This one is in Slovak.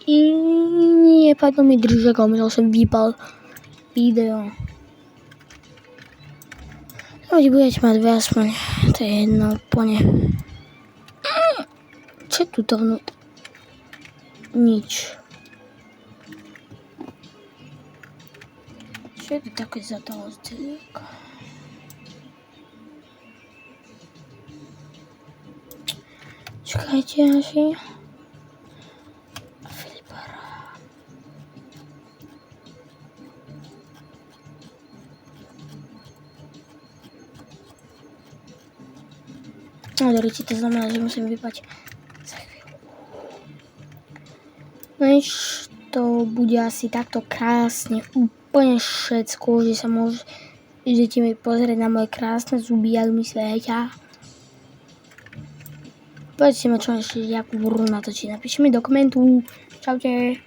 Nie, padło mi drugiego, minął sobie Vipal video. Chodź, budeš mať viac aspoň, to je jedno úplne. Čo je tu dovnútra? Nič. Čo je to také za toho zdelieka? Čakajte asi. Filipara. No, dorite, to znamená, že musím vypať za chvíľu. No iš, to bude asi takto krásne, úplne všetko, že sa môžete mi pozrieť na moje krásne zuby, jak mi svietia. Povedzte mi, čo ešte, jakú hru natočiť. Napíšte mi do komentu. Čaute.